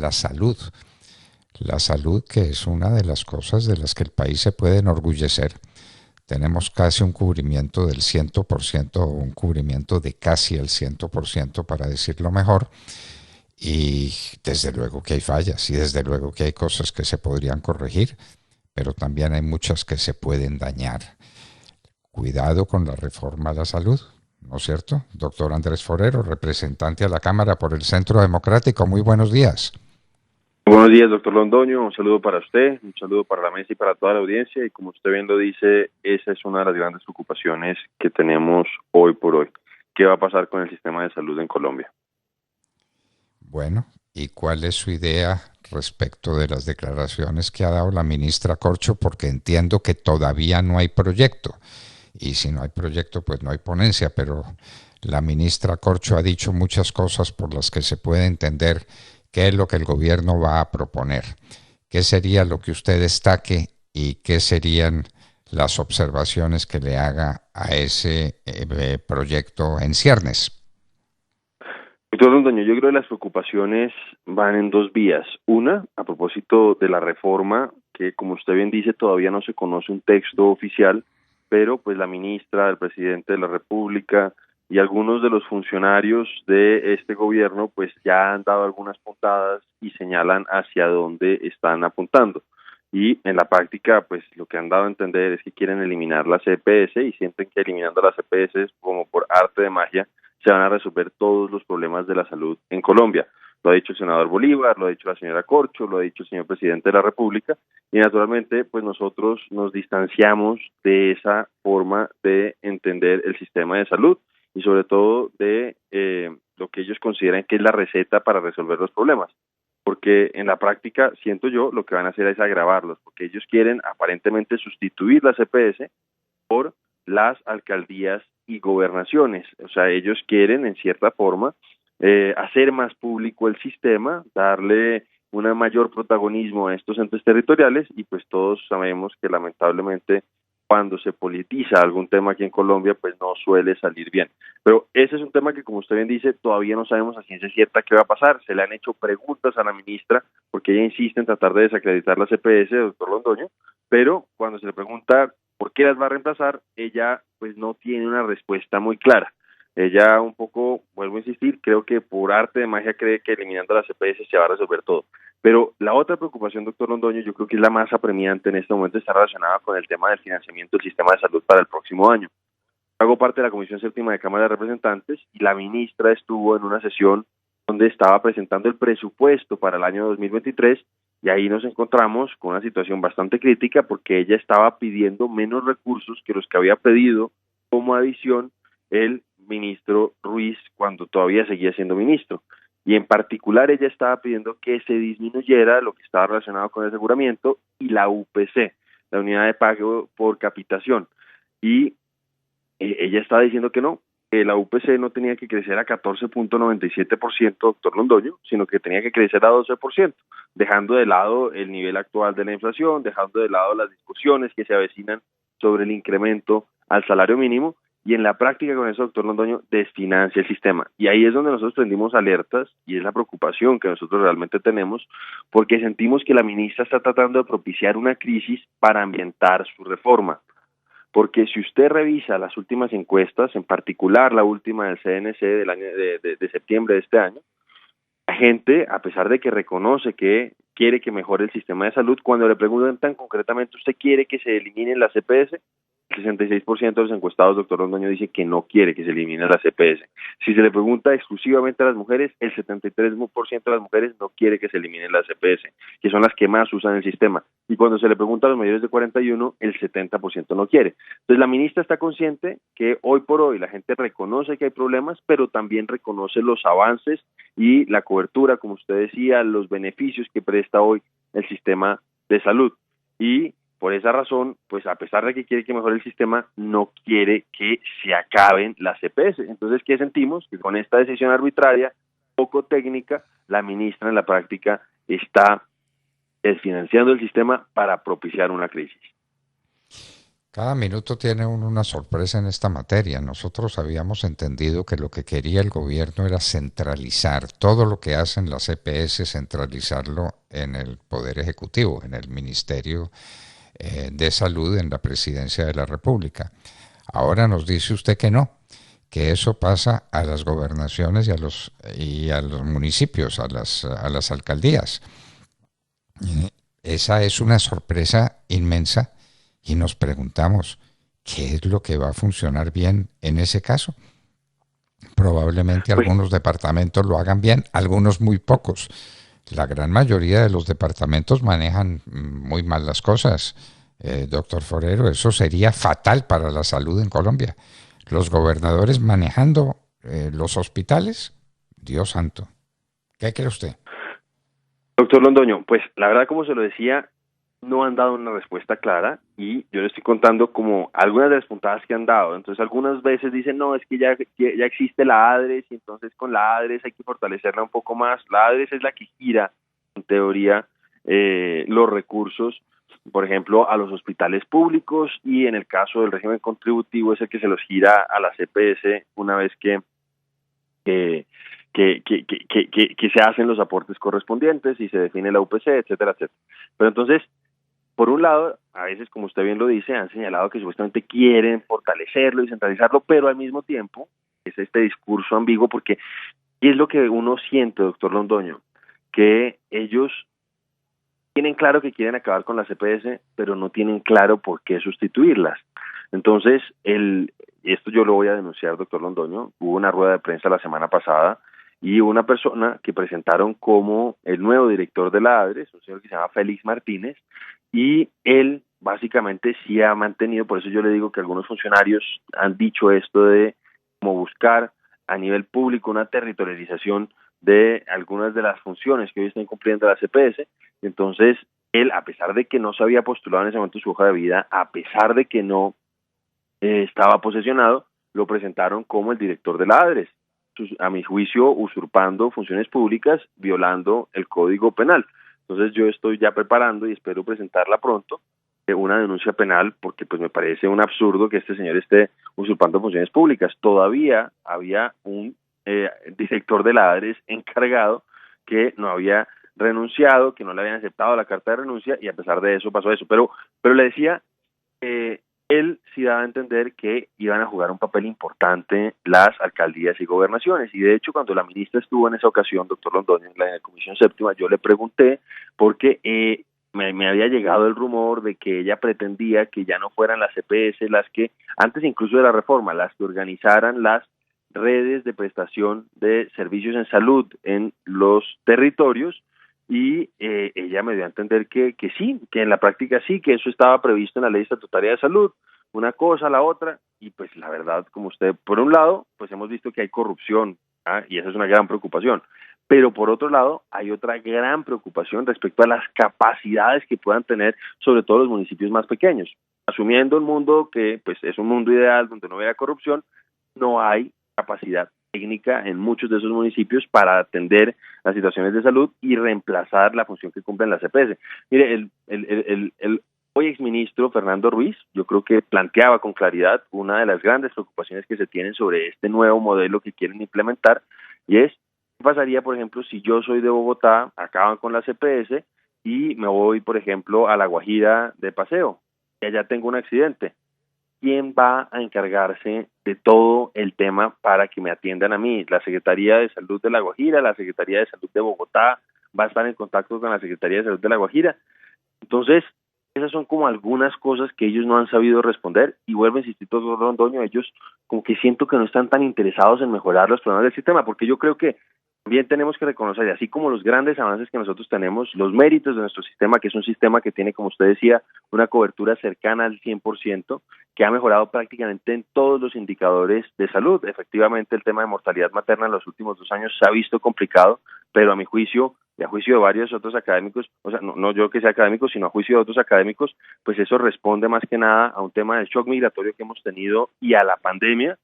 la salud. La salud, que es una de las cosas de las que el país se puede enorgullecer. Tenemos casi un cubrimiento del 100% o un cubrimiento de casi el 100%, para decirlo mejor. Y desde luego que hay fallas y desde luego que hay cosas que se podrían corregir, pero también hay muchas que se pueden dañar. Cuidado con la reforma a la salud, ¿no es cierto? Doctor Andrés Forero, representante a la Cámara por el Centro Democrático, muy buenos días. Buenos días, doctor Londoño. Un saludo para usted, un saludo para la mesa y para toda la audiencia. Y como usted bien lo dice, esa es una de las grandes preocupaciones que tenemos hoy por hoy. ¿Qué va a pasar con el sistema de salud en Colombia? Bueno, ¿y cuál es su idea respecto de las declaraciones que ha dado la ministra Corcho? Porque entiendo que todavía no hay proyecto. Y si no hay proyecto, pues no hay ponencia, pero la ministra Corcho ha dicho muchas cosas por las que se puede entender qué es lo que el gobierno va a proponer, qué sería lo que usted destaque y qué serían las observaciones que le haga a ese proyecto en ciernes. Doctor Londoño, yo creo que las preocupaciones van en dos vías. Una, a propósito de la reforma, que como usted bien dice, todavía no se conoce un texto oficial, pero pues la ministra, el presidente de la República y algunos de los funcionarios de este gobierno pues ya han dado algunas puntadas y señalan hacia dónde están apuntando. Y en la práctica, pues lo que han dado a entender es que quieren eliminar la CPS y sienten que eliminando las CPS como por arte de magia se van a resolver todos los problemas de la salud en Colombia. Lo ha dicho el senador Bolívar, lo ha dicho la señora Corcho, lo ha dicho el señor presidente de la República, y naturalmente pues nosotros nos distanciamos de esa forma de entender el sistema de salud y sobre todo de lo que ellos consideran que es la receta para resolver los problemas. Porque en la práctica, siento yo, lo que van a hacer es agravarlos, porque ellos quieren aparentemente sustituir la CPS por las alcaldías y gobernaciones. O sea, ellos quieren, en cierta forma, hacer más público el sistema, darle un mayor protagonismo a estos entes territoriales y pues todos sabemos que lamentablemente cuando se politiza algún tema aquí en Colombia, pues no suele salir bien. Pero ese es un tema que, como usted bien dice, todavía no sabemos a ciencia cierta qué va a pasar. Se le han hecho preguntas a la ministra porque ella insiste en tratar de desacreditar la CPS, doctor Londoño, pero cuando se le pregunta por qué las va a reemplazar, ella pues no tiene una respuesta muy clara. Ella un poco, vuelvo a insistir, creo que por arte de magia cree que eliminando la CPS se va a resolver todo. Pero la otra preocupación, doctor Londoño, yo creo que es la más apremiante en este momento, está relacionada con el tema del financiamiento del sistema de salud para el próximo año. Hago parte de la Comisión Séptima de Cámara de Representantes y la ministra estuvo en una sesión donde estaba presentando el presupuesto para el año 2023 y ahí nos encontramos con una situación bastante crítica porque ella estaba pidiendo menos recursos que los que había pedido como adición el ministro Ruiz cuando todavía seguía siendo ministro. Y en particular ella estaba pidiendo que se disminuyera lo que estaba relacionado con el aseguramiento y la UPC, la unidad de pago por capitación. Y ella estaba diciendo que no, que la UPC no tenía que crecer a 14.97%, doctor Londoño, sino que tenía que crecer a 12%, dejando de lado el nivel actual de la inflación, dejando de lado las discusiones que se avecinan sobre el incremento al salario mínimo, y en la práctica con eso, doctor Londoño, desfinancia el sistema. Y ahí es donde nosotros prendimos alertas, y es la preocupación que nosotros realmente tenemos, porque sentimos que la ministra está tratando de propiciar una crisis para ambientar su reforma. Porque si usted revisa las últimas encuestas, en particular la última del CNC del año de septiembre de este año, la gente, a pesar de que reconoce que quiere que mejore el sistema de salud, cuando le preguntan concretamente, ¿usted quiere que se eliminen las CPS? El 66% de los encuestados, doctor Londoño, dice que no quiere que se elimine la CPS. Si se le pregunta exclusivamente a las mujeres, el 73% de las mujeres no quiere que se eliminen las CPS, que son las que más usan el sistema. Y cuando se le pregunta a los mayores de 41, el 70% no quiere. Entonces la ministra está consciente que hoy por hoy la gente reconoce que hay problemas, pero también reconoce los avances y la cobertura, como usted decía, los beneficios que presta hoy el sistema de salud. Y por esa razón, pues a pesar de que quiere que mejore el sistema, no quiere que se acaben las CPS. Entonces, ¿qué sentimos? Que con esta decisión arbitraria, poco técnica, la ministra en la práctica está desfinanciando el sistema para propiciar una crisis. Cada minuto tiene uno una sorpresa en esta materia. Nosotros habíamos entendido que lo que quería el gobierno era centralizar todo lo que hacen las EPS, centralizarlo en el Poder Ejecutivo, en el Ministerio de Salud, en la Presidencia de la República. Ahora nos dice usted que eso pasa a las gobernaciones y a los municipios, a las alcaldías. Esa es una sorpresa inmensa y nos preguntamos, ¿qué es lo que va a funcionar bien en ese caso? Probablemente Pues, algunos departamentos lo hagan bien, algunos muy pocos. La gran mayoría de los departamentos manejan muy mal las cosas. Doctor Forero, eso sería fatal para la salud en Colombia. Los gobernadores manejando los hospitales, Dios santo. ¿Qué cree usted? doctor Londoño, pues la verdad, como se lo decía, no han dado una respuesta clara y yo le estoy contando como algunas de las puntadas que han dado. Entonces, algunas veces dicen, no, es que ya existe la ADRES y entonces con la ADRES hay que fortalecerla un poco más. La ADRES es la que gira, en teoría, los recursos, por ejemplo, a los hospitales públicos y en el caso del régimen contributivo es el que se los gira a la CPS una vez que, que se hacen los aportes correspondientes y se define la UPC, etcétera, etcétera. Pero entonces, por un lado, a veces, como usted bien lo dice, han señalado que supuestamente quieren fortalecerlo y centralizarlo, pero al mismo tiempo es este discurso ambiguo porque ¿qué es lo que uno siente, doctor Londoño? Que ellos tienen claro que quieren acabar con las EPS, pero no tienen claro por qué sustituirlas. Entonces, esto yo lo voy a denunciar, doctor Londoño. Hubo una rueda de prensa la semana pasada y hubo una persona que presentaron como el nuevo director de la ADRES, un señor que se llama Félix Martínez, y él básicamente sí ha mantenido, por eso yo le digo que algunos funcionarios han dicho esto de como buscar a nivel público una territorialización de algunas de las funciones que hoy están cumpliendo las EPS. Entonces, él, a pesar de que no se había postulado en ese momento su hoja de vida, a pesar de que no estaba posesionado, lo presentaron como el director de la ADRES, a mi juicio usurpando funciones públicas, violando el Código Penal. Entonces yo estoy ya preparando y espero presentarla pronto, una denuncia penal, porque pues me parece un absurdo que este señor esté usurpando funciones públicas. Todavía había un director de la ADRES encargado que no había renunciado, que no le habían aceptado la carta de renuncia y a pesar de eso pasó eso. Pero le decía, él sí daba a entender que iban a jugar un papel importante las alcaldías y gobernaciones. Y de hecho, cuando la ministra estuvo en esa ocasión, doctor Londoño, en la Comisión Séptima, yo le pregunté porque me había llegado el rumor de que ella pretendía que ya no fueran las EPS las que, antes incluso de la reforma, las que organizaran las redes de prestación de servicios en salud en los territorios, y ella me dio a entender que sí, que en la práctica sí, que eso estaba previsto en la ley estatutaria de salud, una cosa, la otra, y pues la verdad, como usted, por un lado, pues hemos visto que hay corrupción, y esa es una gran preocupación, pero por otro lado, hay otra gran preocupación respecto a las capacidades que puedan tener, sobre todo los municipios más pequeños. Asumiendo el mundo que pues es un mundo ideal donde no haya corrupción, no hay capacidad técnica en muchos de esos municipios para atender las situaciones de salud y reemplazar la función que cumplen las EPS. Mire, el hoy exministro Fernando Ruiz, yo creo que planteaba con claridad una de las grandes preocupaciones que se tienen sobre este nuevo modelo que quieren implementar, y es, ¿qué pasaría, por ejemplo, si yo soy de Bogotá, acaban con las EPS y me voy, por ejemplo, a La Guajira de paseo, y allá tengo un accidente? ¿Quién va a encargarse de todo el tema para que me atiendan a mí? La Secretaría de Salud de La Guajira, la Secretaría de Salud de Bogotá, va a estar en contacto con la Secretaría de Salud de La Guajira. Entonces, esas son como algunas cosas que ellos no han sabido responder y vuelvo a insistir, todo Rondoño, ellos como que siento que no están tan interesados en mejorar los problemas del sistema, porque yo creo que también tenemos que reconocer, así como los grandes avances que nosotros tenemos, los méritos de nuestro sistema, que es un sistema que tiene, como usted decía, una cobertura cercana al 100%, que ha mejorado prácticamente en todos los indicadores de salud. Efectivamente, el tema de mortalidad materna en los últimos 2 años se ha visto complicado, pero a mi juicio, y a juicio de varios otros académicos, o sea, no yo que sea académico, sino a juicio de otros académicos, pues eso responde más que nada a un tema del shock migratorio que hemos tenido y a la pandemia,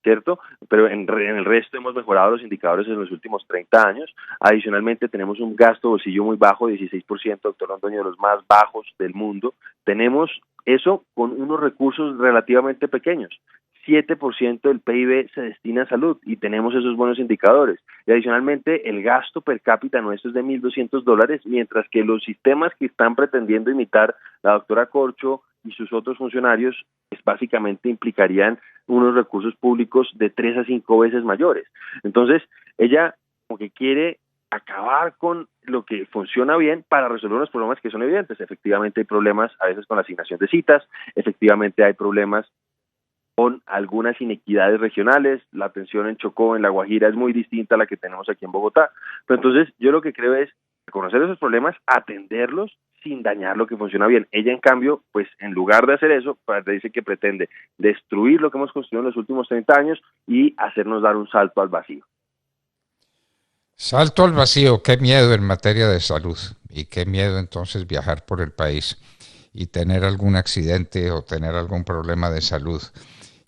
¿cierto? Pero en el resto hemos mejorado los indicadores en los últimos 30 años. Adicionalmente tenemos un gasto bolsillo muy bajo, 16%, doctor Londoño, de los más bajos del mundo. Tenemos eso con unos recursos relativamente pequeños. 7% del PIB se destina a salud y tenemos esos buenos indicadores. Y adicionalmente el gasto per cápita nuestro es de $1.200, mientras que los sistemas que están pretendiendo imitar la doctora Corcho y sus otros funcionarios, pues básicamente implicarían unos recursos públicos de 3 a 5 veces mayores. Entonces, ella como que quiere acabar con lo que funciona bien para resolver unos problemas que son evidentes. Efectivamente hay problemas a veces con la asignación de citas, efectivamente hay problemas con algunas inequidades regionales, la atención en Chocó, en La Guajira, es muy distinta a la que tenemos aquí en Bogotá. Pero entonces yo lo que creo es reconocer esos problemas, atenderlos sin dañar lo que funciona bien. Ella, en cambio, pues en lugar de hacer eso, dice que pretende destruir lo que hemos construido en los últimos 30 años y hacernos dar un salto al vacío. Salto al vacío, qué miedo en materia de salud y qué miedo entonces viajar por el país y tener algún accidente o tener algún problema de salud,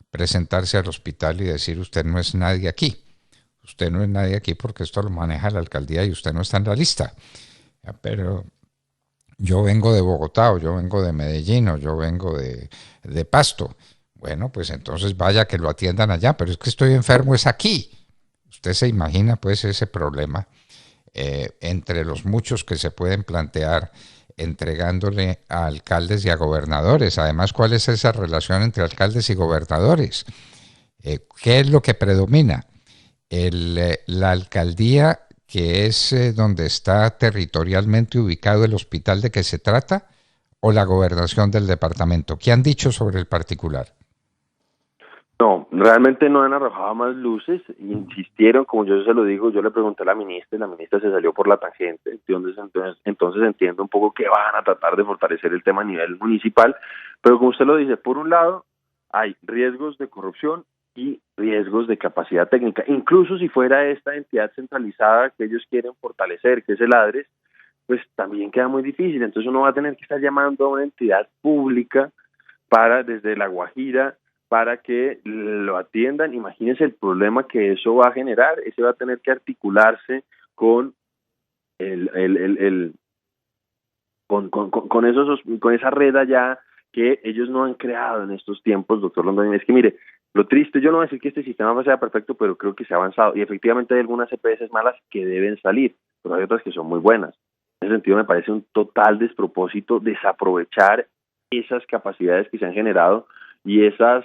presentarse al hospital y decir usted no es nadie aquí. Usted no es nadie aquí porque esto lo maneja la alcaldía y usted no está en la lista. Pero yo vengo de Bogotá o yo vengo de Medellín o yo vengo de Pasto. Bueno, pues entonces vaya que lo atiendan allá, pero es que estoy enfermo, es aquí. Usted se imagina pues ese problema entre los muchos que se pueden plantear entregándole a alcaldes y a gobernadores. Además, ¿cuál es esa relación entre alcaldes y gobernadores? ¿Qué es lo que predomina? La alcaldía, que es donde está territorialmente ubicado el hospital de que se trata, o la gobernación del departamento. ¿Qué han dicho sobre el particular? No, realmente no han arrojado más luces, insistieron, como yo se lo digo, yo le pregunté a la ministra y la ministra se salió por la tangente, entonces entiendo un poco que van a tratar de fortalecer el tema a nivel municipal, pero como usted lo dice, por un lado hay riesgos de corrupción y riesgos de capacidad técnica, incluso si fuera esta entidad centralizada que ellos quieren fortalecer, que es el ADRES, pues también queda muy difícil, entonces uno va a tener que estar llamando a una entidad pública para desde La Guajira, para que lo atiendan. Imagínense el problema que eso va a generar. Ese va a tener que articularse con con esa red allá que ellos no han creado en estos tiempos, doctor Londoño. Es que mire, lo triste, yo no voy a decir que este sistema sea perfecto, pero creo que se ha avanzado y efectivamente hay algunas EPS malas que deben salir, pero hay otras que son muy buenas. En ese sentido me parece un total despropósito desaprovechar esas capacidades que se han generado y esas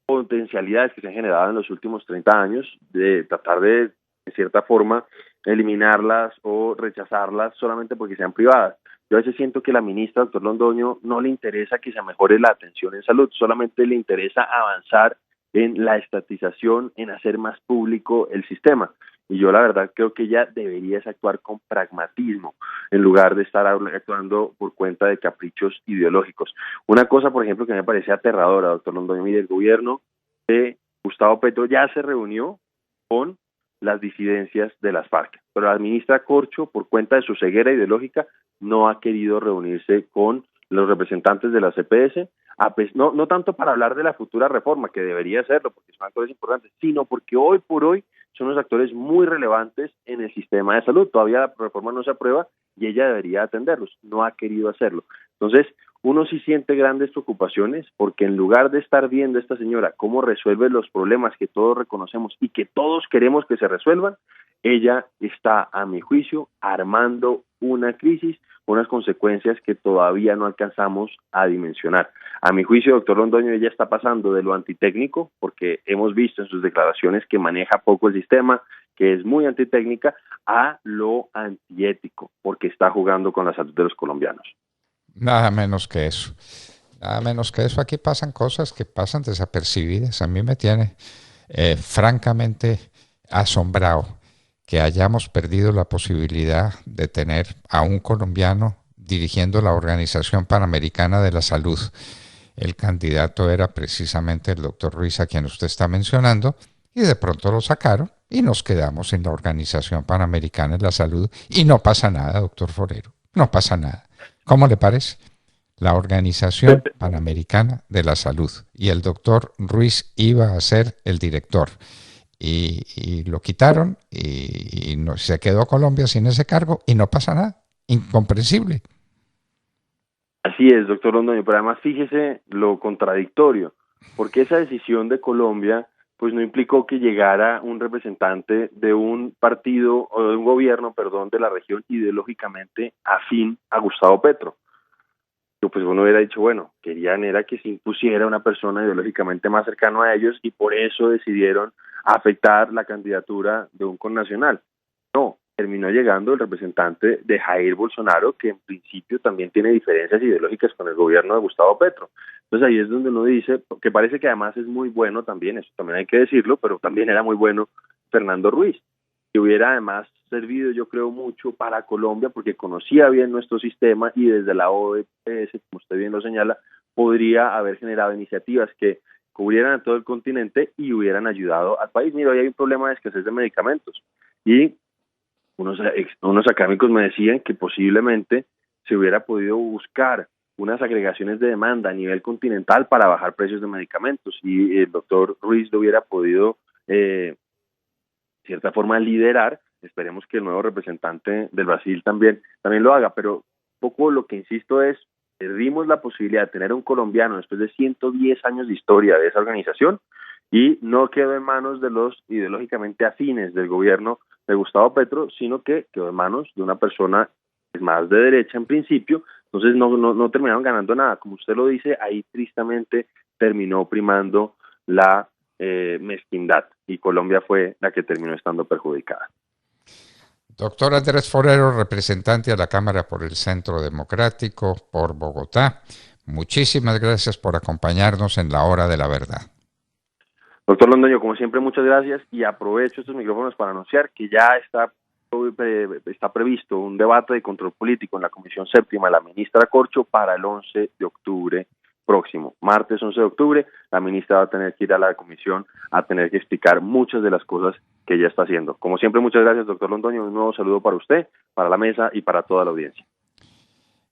potencialidades que se han generado en los últimos 30 años, de tratar de cierta forma, eliminarlas o rechazarlas solamente porque sean privadas. Yo a veces siento que la ministra, doctor Londoño, no le interesa que se mejore la atención en salud, solamente le interesa avanzar en la estatización, en hacer más público el sistema. Y yo la verdad creo que ella debería actuar con pragmatismo en lugar de estar actuando por cuenta de caprichos ideológicos. Una cosa, por ejemplo, que me parece aterradora, doctor Londoño, mire, el gobierno de Gustavo Petro ya se reunió con las disidencias de las FARC, pero la ministra Corcho, por cuenta de su ceguera ideológica, no ha querido reunirse con los representantes de la CPS, no tanto para hablar de la futura reforma, que debería hacerlo, porque son actores importantes, sino porque hoy por hoy son los actores muy relevantes en el sistema de salud. Todavía la reforma no se aprueba y ella debería atenderlos. No ha querido hacerlo. Entonces, uno sí siente grandes preocupaciones porque en lugar de estar viendo a esta señora cómo resuelve los problemas que todos reconocemos y que todos queremos que se resuelvan, ella está, a mi juicio, armando una crisis, unas consecuencias que todavía no alcanzamos a dimensionar. A mi juicio, doctor Londoño, ella está pasando de lo antitécnico, porque hemos visto en sus declaraciones que maneja poco el sistema, que es muy antitécnica, a lo antiético, porque está jugando con la salud de los colombianos. Nada menos que eso. Nada menos que eso. Aquí pasan cosas que pasan desapercibidas. A mí me tiene francamente asombrado que hayamos perdido la posibilidad de tener a un colombiano dirigiendo la Organización Panamericana de la Salud. El candidato era precisamente el doctor Ruiz, a quien usted está mencionando, y de pronto lo sacaron y nos quedamos en la Organización Panamericana de la Salud y no pasa nada, doctor Forero, no pasa nada. ¿Cómo le parece? la Organización Panamericana de la Salud, y el doctor Ruiz iba a ser el director. Y lo quitaron y no, se quedó Colombia sin ese cargo y no pasa nada. Incomprensible. Así es, doctor Londoño, pero además fíjese lo contradictorio, porque esa decisión de Colombia pues no implicó que llegara un representante de un partido o de un gobierno, perdón, de la región ideológicamente afín a Gustavo Petro. Pues uno hubiera dicho, bueno, querían era que se impusiera una persona ideológicamente más cercana a ellos y por eso decidieron afectar la candidatura de un connacional. No, terminó llegando el representante de Jair Bolsonaro, que en principio también tiene diferencias ideológicas con el gobierno de Gustavo Petro. Entonces ahí es donde uno dice, que parece que además es muy bueno también, eso también hay que decirlo, pero también era muy bueno Fernando Ruiz, que hubiera además servido, yo creo, mucho para Colombia porque conocía bien nuestro sistema y desde la OEPS, como usted bien lo señala, podría haber generado iniciativas que cubrieran a todo el continente y hubieran ayudado al país. Mira, hoy hay un problema de escasez de medicamentos y unos académicos me decían que posiblemente se hubiera podido buscar unas agregaciones de demanda a nivel continental para bajar precios de medicamentos y el doctor Ruiz lo hubiera podido de cierta forma liderar. Esperemos que el nuevo representante del Brasil también lo haga, pero poco lo que insisto es, perdimos la posibilidad de tener un colombiano después de 110 años de historia de esa organización y no quedó en manos de los ideológicamente afines del gobierno de Gustavo Petro, sino que quedó en manos de una persona más de derecha en principio. Entonces no terminaron ganando nada. Como usted lo dice, ahí tristemente terminó primando la mezquindad y Colombia fue la que terminó estando perjudicada. Doctor Andrés Forero, representante a la Cámara por el Centro Democrático por Bogotá, muchísimas gracias por acompañarnos en la Hora de la Verdad. Doctor Londoño, como siempre, muchas gracias y aprovecho estos micrófonos para anunciar que ya está previsto un debate de control político en la Comisión Séptima de la ministra Corcho para el 11 de octubre próximo. Martes 11 de octubre, la ministra va a tener que ir a la comisión a tener que explicar muchas de las cosas que ella está haciendo. Como siempre, muchas gracias, doctor Londoño. Un nuevo saludo para usted, para la mesa y para toda la audiencia.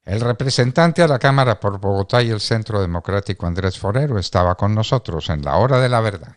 El representante a la Cámara por Bogotá y el Centro Democrático Andrés Forero estaba con nosotros en la Hora de la Verdad.